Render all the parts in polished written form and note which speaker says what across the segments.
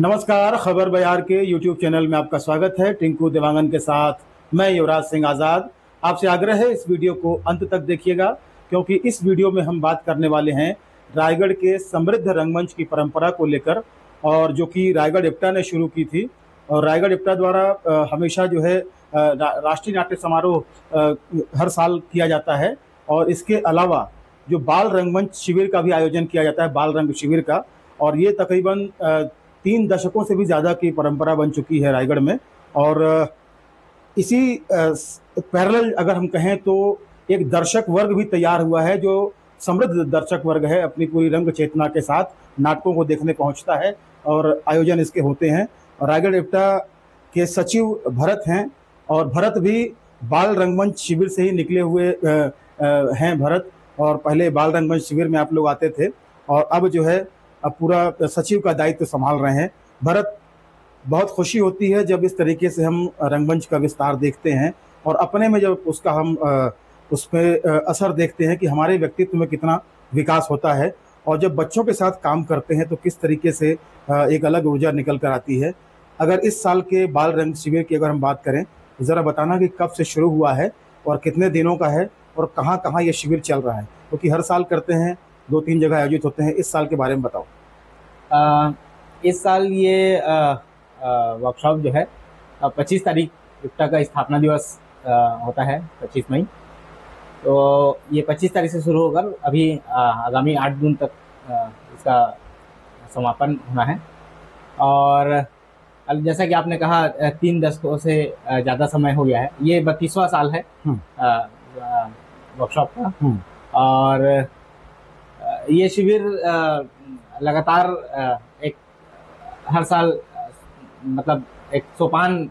Speaker 1: नमस्कार, खबर बयार के यूट्यूब चैनल में आपका स्वागत है। टिंकू देवांगन के साथ मैं युवराज सिंह आज़ाद। आपसे आग्रह है इस वीडियो को अंत तक देखिएगा, क्योंकि इस वीडियो में हम बात करने वाले हैं रायगढ़ के समृद्ध रंगमंच की परंपरा को लेकर, और जो कि रायगढ़ इप्टा ने शुरू की थी। और रायगढ़ इप्टा द्वारा हमेशा जो है राष्ट्रीय नाट्य समारोह हर साल किया जाता है। और इसके अलावा जो बाल रंगमंच शिविर का भी आयोजन किया जाता है, बाल रंग शिविर का। और ये तकरीबन 3 दशकों से भी ज़्यादा की परंपरा बन चुकी है रायगढ़ में। और इसी पैरेलल अगर हम कहें तो एक दर्शक वर्ग भी तैयार हुआ है, जो समृद्ध दर्शक वर्ग है, अपनी पूरी रंग चेतना के साथ नाटकों को देखने पहुंचता है और आयोजन इसके होते हैं। और रायगढ़ इप्टा के सचिव भरत हैं, और भरत भी बाल रंगमंच शिविर से ही निकले हुए हैं भरत। और पहले बाल रंगमंच शिविर में आप लोग आते थे, और अब जो है अब पूरा सचिव का दायित्व संभाल रहे हैं भरत। बहुत खुशी होती है जब इस तरीके से हम रंगमंच का विस्तार देखते हैं, और अपने में जब उसका हम उस पर असर देखते हैं कि हमारे व्यक्तित्व में कितना विकास होता है। और जब बच्चों के साथ काम करते हैं तो किस तरीके से एक अलग ऊर्जा निकल कर आती है। अगर इस साल के बाल रंग शिविर की अगर हम बात करें तो ज़रा बताना कि कब से शुरू हुआ है और कितने दिनों का है और कहाँ कहाँ ये शिविर चल रहा है, क्योंकि हर साल करते हैं, 2-3 जगह आयोजित होते हैं। इस साल के बारे में बताओ।
Speaker 2: इस साल ये वर्कशॉप जो है 25 तारीख इप्टा का स्थापना दिवस होता है, 25 मई। तो ये 25 तारीख से शुरू होकर अभी आगामी 8 जून तक इसका समापन होना है। और जैसा कि आपने कहा 3 दशकों से ज़्यादा समय हो गया है, ये 32वां साल है वर्कशॉप का। और ये शिविर लगातार एक हर साल मतलब एक सोपान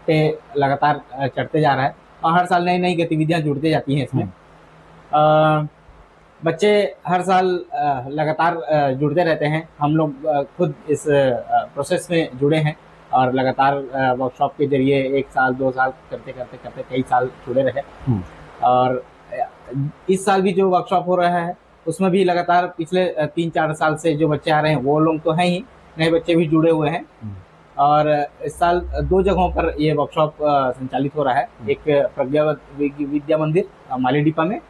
Speaker 2: पे लगातार चढ़ते जा रहा है, और हर साल नई नई गतिविधियां जुड़ती जाती हैं इसमें। बच्चे हर साल लगातार जुड़ते रहते हैं। हम लोग खुद इस प्रोसेस में जुड़े हैं, और लगातार वर्कशॉप के जरिए 1 साल 2 साल करते करते करते कई साल जुड़े रहे। और इस साल भी जो वर्कशॉप हो रहा है उसमें भी लगातार पिछले 3-4 साल से जो बच्चे आ रहे हैं वो लोग तो हैं ही, नए बच्चे भी जुड़े हुए हैं। और इस साल 2 जगहों पर ये वर्कशॉप संचालित हो रहा है। एक प्रज्ञा विद्या मंदिर मालीडीपा में,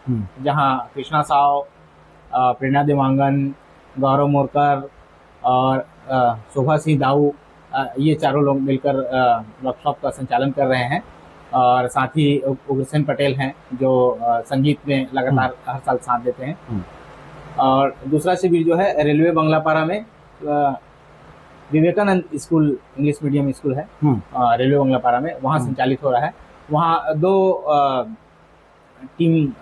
Speaker 2: जहां कृष्णा साव, प्रेरणा देवांगन, गौरव मोरकर और शोभा सिंह दाऊ, ये चारों लोग मिलकर वर्कशॉप का संचालन कर रहे हैं। और साथ ही उग्रसेन पटेल हैं जो संगीत में लगातार हर साल साथ देते हैं। और दूसरा शिविर जो है रेलवे बंगलापारा में Vivekananda school English medium school है रेलवे बंगलापारा में, वहाँ संचालित हो रहा है। वहाँ 2 टीम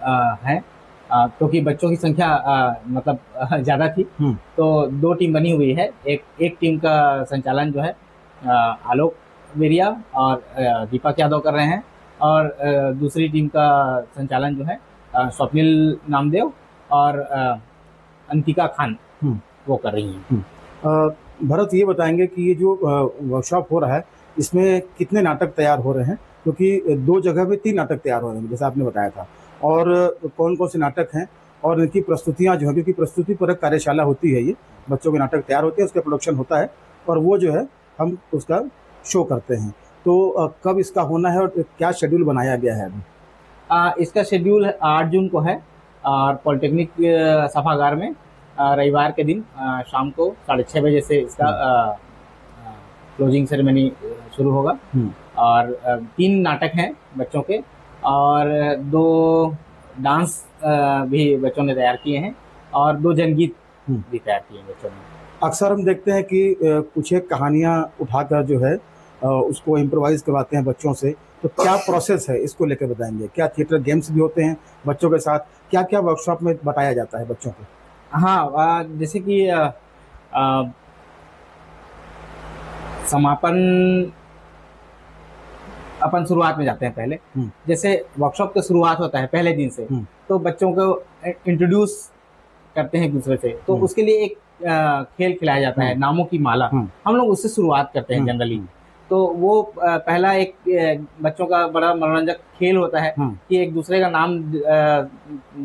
Speaker 2: हैं, क्योंकि बच्चों की संख्या मतलब ज़्यादा थी, तो 2 टीम बनी हुई है। एक टीम का संचालन जो है आलोक वेरिया और दीपक यादव कर रहे हैं, और दूसरी टीम का संचालन जो है स्वप्निल नामदेव और अंतिका खान वो कर रही हैं।
Speaker 1: भरत, ये बताएंगे कि ये जो वर्कशॉप हो रहा है इसमें कितने नाटक तैयार हो रहे हैं, क्योंकि 2 जगह पे 3 नाटक तैयार हो रहे हैं जैसा आपने बताया था, और कौन कौन से नाटक हैं और इनकी प्रस्तुतियां जो है, क्योंकि प्रस्तुति परक कार्यशाला होती है, ये बच्चों के नाटक तैयार होते हैं, उसका प्रोडक्शन होता है और वो जो है हम उसका शो करते हैं। तो कब इसका होना है और क्या शेड्यूल बनाया गया है अभी?
Speaker 2: इसका शेड्यूल 8 जून को है, और पॉलिटेक्निक सभागार में रविवार के दिन शाम को 6:30 बजे से इसका क्लोजिंग सेरेमनी शुरू होगा। और 3 नाटक हैं बच्चों के, और 2 डांस भी बच्चों ने तैयार किए हैं, और 2 जनगीत भी तैयार किए हैं बच्चों ने।
Speaker 1: अक्सर हम देखते हैं कि कुछ एक कहानियाँ उठाकर जो है उसको इम्प्रोवाइज करवाते हैं बच्चों से, तो क्या प्रोसेस है इसको लेकर बताएंगे? क्या थिएटर गेम्स भी होते हैं बच्चों के साथ? क्या क्या वर्कशॉप में बताया जाता है बच्चों को?
Speaker 2: हाँ, जैसे कि समापन अपन शुरुआत में जाते हैं पहले। जैसे वर्कशॉप का शुरुआत होता है पहले दिन से, तो बच्चों को इंट्रोड्यूस करते हैं एक दूसरे से, तो उसके लिए एक खेल खिलाया जाता है, नामों की माला। हम लोग उससे शुरुआत करते हैं जनरली। तो वो पहला एक बच्चों का बड़ा मनोरंजक खेल होता है कि एक दूसरे का नाम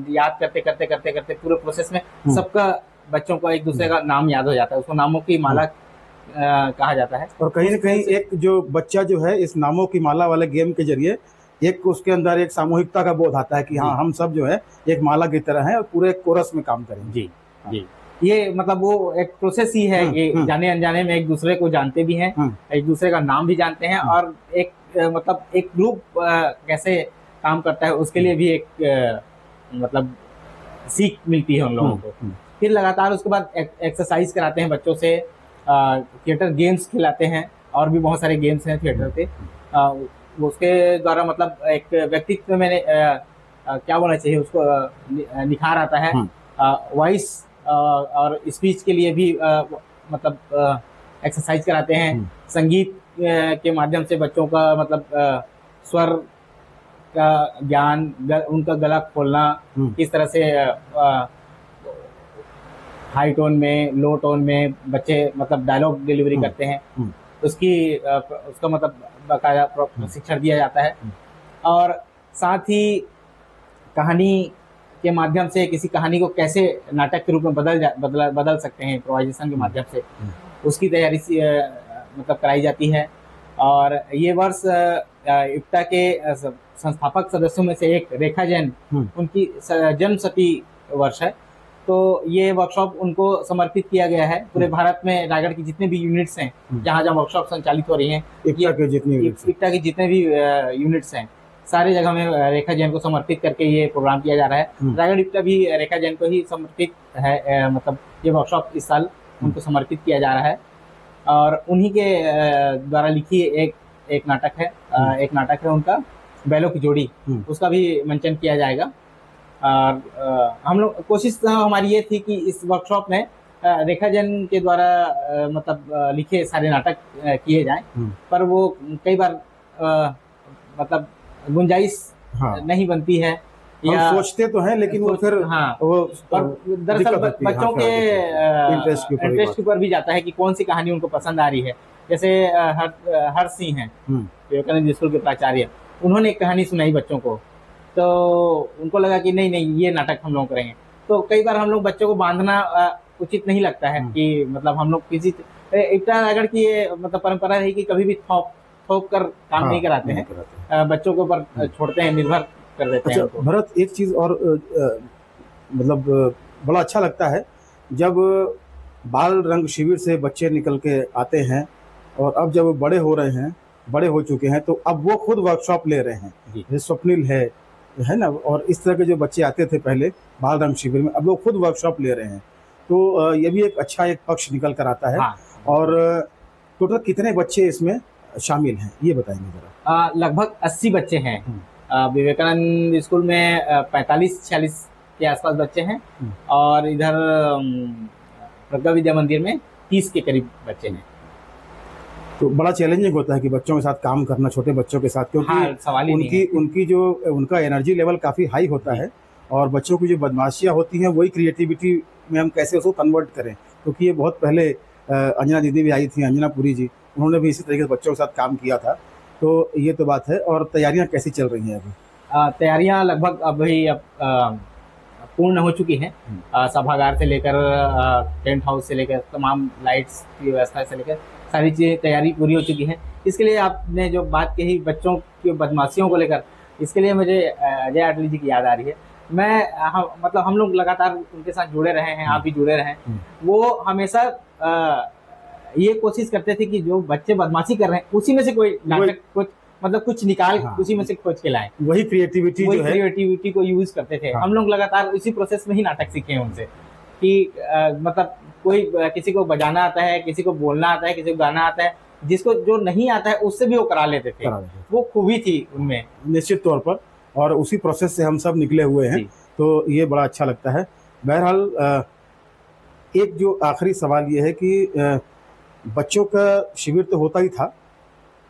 Speaker 2: याद करते करते करते करते पूरे प्रोसेस में सबका बच्चों को एक दूसरे का नाम याद हो जाता है। उसको नामों की माला कहा जाता है।
Speaker 1: और कहीं न कहीं एक जो बच्चा जो है इस नामों की माला वाले गेम के जरिए एक उसके अंदर एक सामूहिकता का बोध आता है कि हाँ, हम सब जो है एक माला की तरह हैं और पूरे कोरस में काम करेंगे।
Speaker 2: जी जी, ये मतलब वो एक प्रोसेस ही है कि जाने अनजाने में एक दूसरे को जानते भी हैं, एक दूसरे का नाम भी जानते हैं, और एक मतलब एक ग्रुप कैसे काम करता है उसके लिए भी एक मतलब सीख मिलती है उन लोगों को। फिर लगातार उसके बाद एक्सरसाइज कराते हैं बच्चों से, थिएटर गेम्स खिलाते हैं, और भी बहुत सारे गेम्स हैं थिएटर के। उसके द्वारा मतलब एक व्यक्तित्व में क्या बोलना चाहिए उसको, निखार आता है। वॉइस और स्पीच के लिए भी मतलब एक्सरसाइज कराते हैं। संगीत के माध्यम से बच्चों का मतलब स्वर का ज्ञान, उनका गला खोलना, किस तरह से हाई टोन में, लो टोन में बच्चे मतलब डायलॉग डिलीवरी करते हैं, उसका मतलब बाकायदा प्रशिक्षण दिया जाता है। और साथ ही कहानी के माध्यम से किसी कहानी को कैसे नाटक के रूप में बदल सकते हैं इम्प्रोवाइजेशन के माध्यम से, उसकी तैयारी मतलब कराई जाती है। और ये वर्ष इप्टा के संस्थापक सदस्यों में से एक रेखा जैन, उनकी जन्म शती वर्ष है, तो ये वर्कशॉप उनको समर्पित किया गया है। पूरे भारत में रायगढ़ की जितने भी यूनिट्स हैं जहाँ जहाँ वर्कशॉप संचालित हो रही हैं, इप्टा के जितने भी यूनिट्स हैं, सारी जगह में रेखा जैन को समर्पित करके ये प्रोग्राम किया जा रहा है। रायगढ़ इप्टा भी रेखा जैन को ही समर्पित है, मतलब ये वर्कशॉप इस साल उनको समर्पित किया जा रहा है। और उन्हीं के द्वारा लिखी एक नाटक है उनका, बैलों की जोड़ी, उसका भी मंचन किया जाएगा। और हम लोग कोशिश हमारी ये थी कि इस वर्कशॉप में रेखा जैन के द्वारा मतलब लिखे सारे नाटक किए जाएं, पर वो कई बार मतलब गुंजाइश नहीं बनती है,
Speaker 1: या सोचते तो हैं लेकिन वो फिर वो
Speaker 2: दरअसल बच्चों के इंटरेस्ट के ऊपर भी जाता है कि कौन सी कहानी उनको पसंद आ रही है। जैसे हर्ष सिंह हैं, विवेकानंद स्कूल के प्राचार्य, उन्होंने एक कहानी सुनाई बच्चों को, तो उनको लगा कि नहीं ये नाटक हम लोग करेंगे। तो कई बार हम लोग बच्चों को बांधना उचित नहीं लगता है कि मतलब हम लोग किसी इप्टा रायगढ़ की ये मतलब परंपरा रही कि कभी भी थोप कर काम नहीं कराते हैं, बच्चों के ऊपर छोड़ते हैं, निर्भर कर देते हैं।
Speaker 1: भरत, एक चीज और मतलब बड़ा अच्छा लगता है जब बाल रंग शिविर से बच्चे निकल के आते हैं और अब जब बड़े हो रहे हैं, बड़े हो चुके हैं, तो अब वो खुद वर्कशॉप ले रहे हैं। जैसे स्वप्निल है ना, और इस तरह के जो बच्चे आते थे पहले बाल रंग शिविर में, अब वो खुद वर्कशॉप ले रहे हैं। तो ये भी एक अच्छा एक पक्ष निकल कर आता है। और टोटल कितने बच्चे इसमें शामिल हैं ये बताएंगे जरा।
Speaker 2: लगभग 80 बच्चे हैं। विवेकानंद स्कूल में 45-46 के आसपास बच्चे हैं, और इधर प्रज्ञा विद्या मंदिर में 30 के करीब बच्चे हैं।
Speaker 1: तो बड़ा चैलेंजिंग होता है कि बच्चों के साथ काम करना, छोटे बच्चों के साथ, क्योंकि उनकी जो उनका एनर्जी लेवल काफ़ी हाई होता है, और बच्चों की जो बदमाशियाँ होती हैं वही क्रिएटिविटी में हम कैसे उसको कन्वर्ट करें। क्योंकि ये बहुत पहले अंजना दीदी भी आई थी, अंजना पुरी जी, उन्होंने भी इसी तरीके से बच्चों के साथ काम किया था। तो ये तो बात है। और तैयारियां कैसी चल रही हैं अभी?
Speaker 2: तैयारियां लगभग अभी पूर्ण हो चुकी हैं। सभागार से लेकर टेंट हाउस से लेकर तमाम लाइट्स की व्यवस्था से लेकर सारी चीज़ें तैयारी पूरी हो चुकी हैं। इसके लिए आपने जो बात कही बच्चों की बदमाशियों को लेकर, इसके लिए मुझे अजय अटली जी की याद आ रही है। मतलब हम लोग लगातार उनके साथ जुड़े रहे हैं, आप भी जुड़े रहे हैं। वो हमेशा ये कोशिश करते थे कि जो बच्चे बदमाशी कर रहे हैं उसी में से कोई नाटक कुछ निकाल उसी में से खोज के लाएं।
Speaker 1: वही क्रिएटिविटी
Speaker 2: को यूज करते थे। हम लोग लगातार इसी प्रोसेस में ही नाटक सीखे हैं उनसे कि मतलब कोई किसी को बजाना आता है, किसी को बोलना आता है, किसी को गाना आता है, जिसको जो नहीं आता है उससे भी वो करा लेते थे। वो खूबी थी उनमें
Speaker 1: निश्चित तौर पर, और उसी प्रोसेस से हम सब निकले हुए हैं। तो ये बड़ा अच्छा लगता है। बहरहाल एक जो आखिरी सवाल ये है कि बच्चों का शिविर तो होता ही था,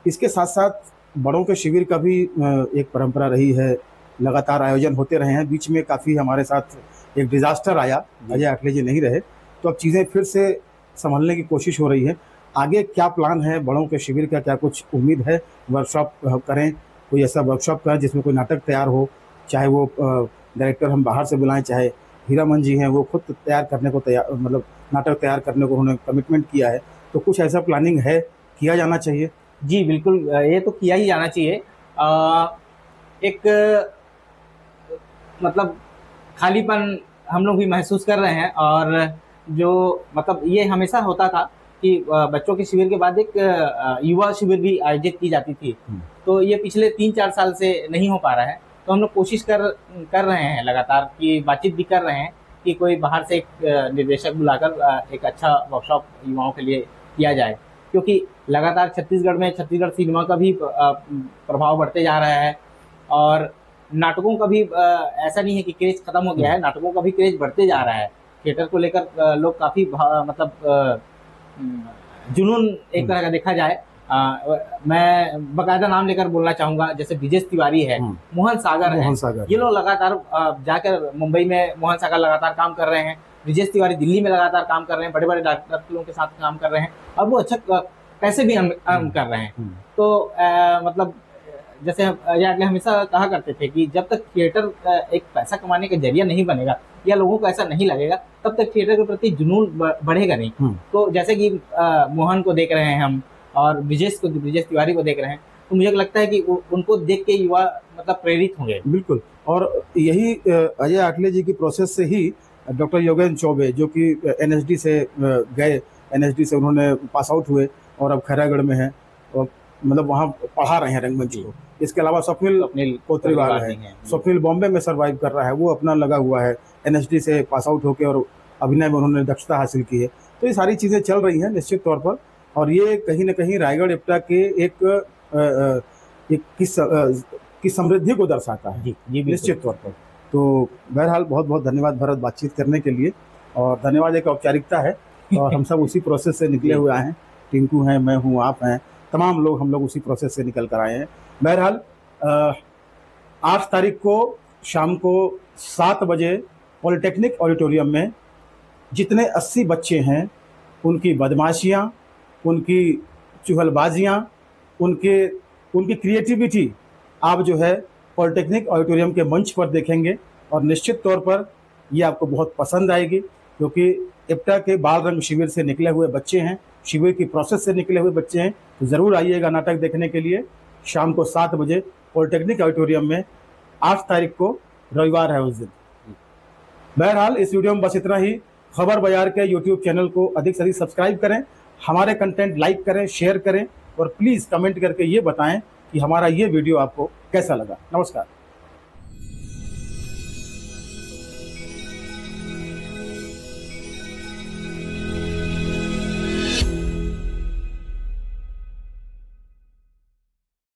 Speaker 1: इसके साथ साथ बड़ों के शिविर का भी एक परंपरा रही है, लगातार आयोजन होते रहे हैं। बीच में काफ़ी हमारे साथ एक डिजास्टर आया, अजय अटले जी नहीं रहे, तो अब चीज़ें फिर से संभलने की कोशिश हो रही है। आगे क्या प्लान है बड़ों के शिविर का? क्या कुछ उम्मीद है वर्कशॉप करें, कोई ऐसा वर्कशॉप करें जिसमें कोई नाटक तैयार हो, चाहे वो डायरेक्टर हम बाहर से बुलाएं, चाहे हीरामन जी हैं वो खुद तैयार करने को मतलब नाटक तैयार करने को उन्होंने कमिटमेंट किया है, तो कुछ ऐसा प्लानिंग है, किया जाना चाहिए?
Speaker 2: जी बिल्कुल, ये तो किया ही जाना चाहिए। एक मतलब खालीपन हम लोग भी महसूस कर रहे हैं, और जो मतलब ये हमेशा होता था कि बच्चों के शिविर के बाद एक युवा शिविर भी आयोजित की जाती थी। तो ये पिछले 3-4 साल से नहीं हो पा रहा है। तो हम लोग कोशिश कर रहे हैं लगातार, कि बातचीत भी कर रहे हैं कि कोई बाहर से एक निर्देशक बुलाकर एक अच्छा वर्कशॉप युवाओं के लिए किया जाए, क्योंकि लगातार छत्तीसगढ़ में छत्तीसगढ़ सिनेमा का भी प्रभाव बढ़ते जा रहा है, और नाटकों का भी ऐसा नहीं है कि क्रेज खत्म हो गया है, नाटकों का भी क्रेज बढ़ते जा रहा है। थिएटर को लेकर लोग काफी मतलब जुनून एक तरह का देखा जाए। मैं बकायदा नाम लेकर बोलना चाहूंगा, जैसे ब्रिजेश तिवारी है, मोहन सागर है, ये लोग लगातार जाकर मुंबई में मोहन सागर लगातार काम कर रहे हैं, ब्रिजेश तिवारी दिल्ली में लगातार काम कर रहे हैं, बड़े बड़े डायरेक्टरों के साथ काम कर रहे हैं, और वो अच्छा पैसे भी अर्न कर रहे हैं। तो मतलब जैसे यार हमेशा कहा करते थे कि जब तक थिएटर एक पैसा कमाने का जरिया नहीं बनेगा, या लोगों को ऐसा नहीं लगेगा, तब तक थिएटर के प्रति जुनून बढ़ेगा नहीं। तो जैसे कि मोहन को देख रहे हैं हम, और ब्रिजेश तिवारी को देख रहे हैं, तो मुझे लगता है कि उनको देख के युवा मतलब प्रेरित होंगे।
Speaker 1: बिल्कुल, और यही अजय आठले जी की प्रोसेस से ही डॉक्टर योगेंद्र चौबे, जो कि एनएसडी से गए, एनएसडी से उन्होंने पास आउट हुए और अब खैरागढ़ में हैं, और मतलब वहाँ पढ़ा रहे हैं रंगमंच को। इसके अलावा स्वप्निल कोतरीवाल है, स्वप्निल बॉम्बे में सर्वाइव कर रहा है, वो अपना लगा हुआ है, एनएसडी से पास आउट होकर और अभिनय में उन्होंने दक्षता हासिल की है। तो ये सारी चीज़ें चल रही हैं निश्चित तौर पर, और ये कहीं ना कहीं रायगढ़ इप्टा के एक की समृद्धि को दर्शाता है।
Speaker 2: जी
Speaker 1: निश्चित तौर पर। तो बहरहाल बहुत बहुत धन्यवाद भरत, बातचीत करने के लिए, और धन्यवाद एक औपचारिकता है, और हम सब उसी प्रोसेस से निकले हुए आए हैं। टिंकू हैं, मैं हूँ, आप हैं, तमाम लोग, हम लोग उसी प्रोसेस से निकल कर आए हैं। बहरहाल 8 तारीख को शाम को 7 बजे पॉलिटेक्निक ऑडिटोरियम में जितने 80 बच्चे हैं, उनकी बदमाशियाँ, उनकी चुगलबाजियाँ, उनकी क्रिएटिविटी आप जो है पॉलिटेक्निक ऑडिटोरियम के मंच पर देखेंगे, और निश्चित तौर पर ये आपको बहुत पसंद आएगी, क्योंकि इप्टा के बाल रंग शिविर से निकले हुए बच्चे हैं, शिविर की प्रोसेस से निकले हुए बच्चे हैं। तो ज़रूर आइएगा नाटक देखने के लिए, शाम को 7 बजे पॉलिटेक्निक ऑडिटोरियम में, 8 तारीख को, रविवार है उस दिन। बहरहाल इस वीडियो में बस इतना ही। खबर बाजार के यूट्यूब चैनल को अधिक से अधिक सब्सक्राइब करें, हमारे कंटेंट लाइक करें, शेयर करें, और प्लीज़ कमेंट करके ये बताएं कि हमारा ये वीडियो आपको कैसा लगा। नमस्कार।